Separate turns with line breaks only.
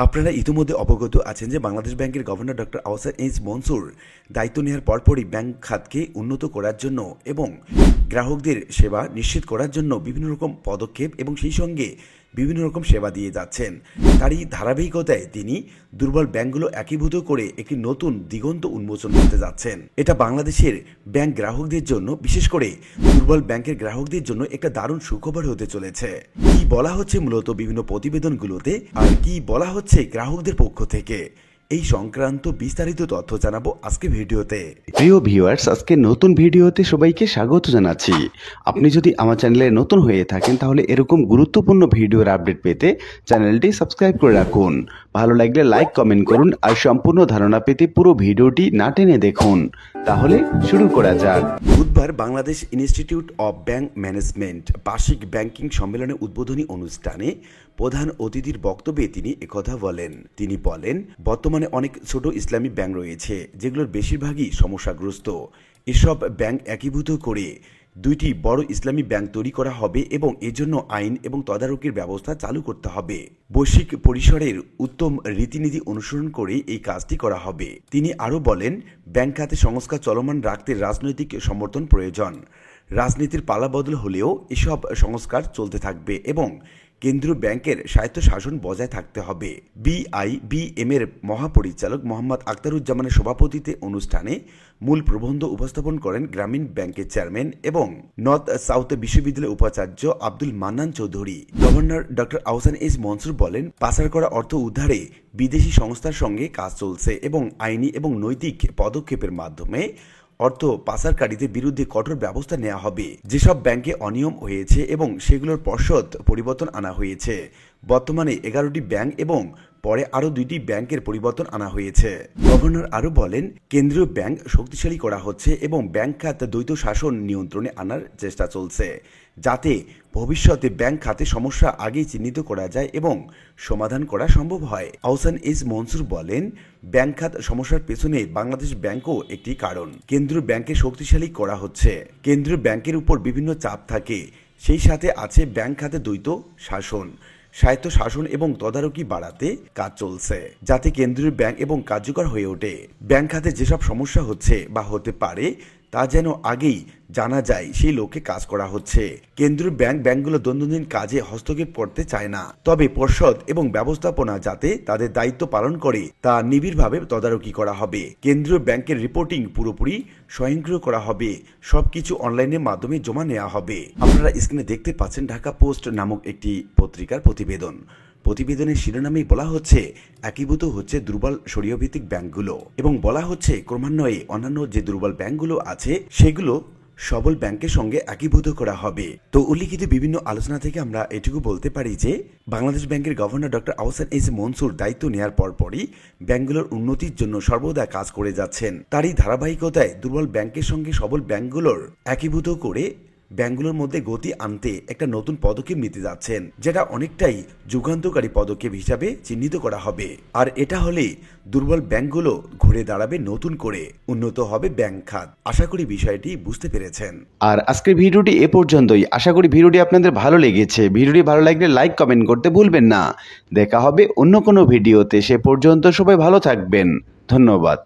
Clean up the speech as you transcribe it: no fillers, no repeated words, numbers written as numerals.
আপনারা ইতিমধ্যে অবগত আছেন যে বাংলাদেশ ব্যাংকের governor doctor Ahsan H Mansur দায়িত্ব নেওয়ার পরপরই ব্যাংক খাতকে উন্নত করার জন্য এবং গ্রাহকদের সেবা নিশ্চিত করার জন্য বিভিন্ন রকম পদক্ষেপ এবং সেই সঙ্গে বিভিন্ন রকম সেবা দিয়ে যাচ্ছেন। তারই ধারাবাহিকতায় তিনি দুর্বল ব্যাংকগুলো একীভূত করে একটি নতুন দিগন্ত উন্মোচন করতে যাচ্ছেন। এটা বাংলাদেশের ব্যাংক গ্রাহকদের জন্য, বিশেষ করে দুর্বল ব্যাংকের গ্রাহকদের জন্য একটা দারুণ সুখবর হতে চলেছে। কি বলা হচ্ছে মূলত বিভিন্ন প্রতিবেদনগুলোতে আর কি বলা হচ্ছে গ্রাহকদের পক্ষ থেকে, এই সংক্রান্ত বিস্তারিত তথ্য জানাবো আজকে ভিডিওতে।
প্রিয় ভিউয়ার্স, আজকে নতুন ভিডিওতে সবাইকে স্বাগত জানাচ্ছি। আপনি যদি আমার চ্যানেলে নতুন হয়ে থাকেন তাহলে এরকম গুরুত্বপূর্ণ ভিডিওর আপডেট পেতে চ্যানেলটি সাবস্ক্রাইব করে রাখুন। ভালো লাগলে লাইক কমেন্ট করুন আর সম্পূর্ণ ধারণা পেতে পুরো ভিডিওটি না টেনে দেখুন। তাহলে শুরু করা যাক।
বুধবার Bangladesh institute of bank management বার্ষিক ব্যাংকিং সম্মেলনের উদ্বোধনী অনুষ্ঠানে প্রধান অতিথির বক্তব্যে তিনি একথা বলেন। তিনি বলেন, বর্তমানে অনেক ছোট ইসলামী ব্যাংক রয়েছে যেগুলোর বেশিরভাগই সমস্যাগ্রস্ত। এসব ব্যাংক একীভূত করে দুইটি বড় ইসলামী ব্যাংক তৈরি করা হবে এবং এজন্য আইন এবং তদারকির ব্যবস্থা চালু করতে হবে। বৈশ্বিক পরিসরের উত্তম রীতিনীতি অনুসরণ করে এই কাজটি করা হবে। তিনি আরও বলেন, ব্যাংক খাতে সংস্কার চলমান রাখতে রাজনৈতিক সমর্থন প্রয়োজন। রাজনীতির পালাবদল হলেও এসব সংস্কার চলতে থাকবে এবং কেন্দ্রীয় ব্যাংকের স্বায়ত্তশাসন বজায় থাকতে হবে। বিআইবিএম এর মহাপরিচালক মোহাম্মদ আখতারুজ্জামানের সভাপতিত্বে অনুষ্ঠানে মূল প্রবন্ধ উপস্থাপন করেন গ্রামীণ ব্যাংকের চেয়ারম্যান এবং নর্থ সাউথ বিশ্ববিদ্যালয়ের উপাচার্য Abdul Mannan Chowdhury. Governor doctor Ahsan H Mansur বলেন, পাচার করা অর্থ উদ্ধারে বিদেশি সংস্থার সঙ্গে কাজ চলছে এবং আইনি এবং নৈতিক পদক্ষেপের মাধ্যমে অর্থ পাচারকারীদের বিরুদ্ধে কঠোর ব্যবস্থা নেওয়া হবে। যেসব ব্যাংকে অনিয়ম হয়েছে এবং সেগুলোর পর্ষদ পরিবর্তন আনা হয়েছে। বর্তমানে 11টি ব্যাংক এবং পরে আরও 2টি ব্যাংকের পরিবর্তন আনা হয়েছে। গভর্নর আরও বলেন, কেন্দ্রীয় ব্যাংক শক্তিশালী করা হচ্ছে এবং ব্যাংক খাত দ্বৈত শাসন নিয়ন্ত্রণে আনার চেষ্টা চলছে, যাতে ভবিষ্যতে ব্যাংক খাতে সমস্যা আগেই চিহ্নিত করা যায় এবং সমাধান করা সম্ভব হয়। আহসান এইচ মনসুর বলেন, ব্যাংক খাত সমস্যার পেছনে বাংলাদেশ ব্যাংকও একটি কারণ। কেন্দ্রীয় ব্যাংকে শক্তিশালী করা হচ্ছে। কেন্দ্রীয় ব্যাংকের উপর বিভিন্ন চাপ থাকে, সেই সাথে আছে ব্যাংক খাতে দ্বৈত শাসন। স্বায়ত্তশাসন এবং তদারকি বাড়াতে কাজ চলছে, যাতে কেন্দ্রীয় ব্যাংক এবং কার্যকর হয়ে ওঠে। ব্যাংক খাতে যেসব সমস্যা হচ্ছে বা হতে পারে তা যেন আগেই জানা যায় সেই লক্ষ্যে কাজ করা হচ্ছে। কেন্দ্রীয় ব্যাংকগুলো দৈনন্দিন কাজে হস্তক্ষেপ করতে চায় না, তবে পর্ষদ এবং ব্যবস্থাপনা যাতে তাদের দায়িত্ব পালন করে তা নিবিড়ভাবে তদারকি করা হবে। কেন্দ্রীয় ব্যাংকের রিপোর্টিং পুরোপুরি স্বয়ংক্রিয় করা হবে। সবকিছু অনলাইনের মাধ্যমে জমা নেওয়া হবে। আপনারা স্ক্রিনে দেখতে পাচ্ছেন ঢাকা পোস্ট নামক একটি পত্রিকার প্রতিবেদন। প্রতিবেদনের শিরোনামেই বলা হচ্ছে, একীভূত হচ্ছে দুর্বল শরীয়ভিত্তিক ব্যাংকগুলো এবং বলা হচ্ছে ক্রমান্বয়ে অন্যান্য যে দুর্বল ব্যাংকগুলো আছে সেগুলো সবল ব্যাংকের সঙ্গে একীভূত করা হবে। তো উল্লিখিত বিভিন্ন আলোচনা থেকে আমরা এটুকু বলতে পারি যে বাংলাদেশ ব্যাংকের governor doctor Ahsan H Mansur দায়িত্ব নেওয়ার পরপরই ব্যাংকগুলোর উন্নতির জন্য সর্বদা কাজ করে যাচ্ছেন। তারই ধারাবাহিকতায় দুর্বল ব্যাংকের সঙ্গে সবল ব্যাংকগুলোর একীভূত করে ব্যাংকগুলোর মধ্যে গতি আনতে একটা নতুন পদক্ষেপ নিতে যাচ্ছেন, যেটা অনেকটাই যুগান্তকারী পদক্ষেপ হিসাবে চিহ্নিত করা হবে। আর এটা হলে দুর্বল ব্যাংকগুলো ঘুরে দাঁড়াবে নতুন করে, উন্নত হবে ব্যাংক খাত। আশা করি বিষয়টি বুঝতে পেরেছেন।
আর আজকের ভিডিওটি এ পর্যন্তই। আশা করি ভিডিওটি আপনাদের ভালো লেগেছে। ভিডিওটি ভালো লাগলে লাইক কমেন্ট করতে ভুলবেন না। দেখা হবে অন্য কোনো ভিডিওতে। সে পর্যন্ত সবাই ভালো থাকবেন। ধন্যবাদ।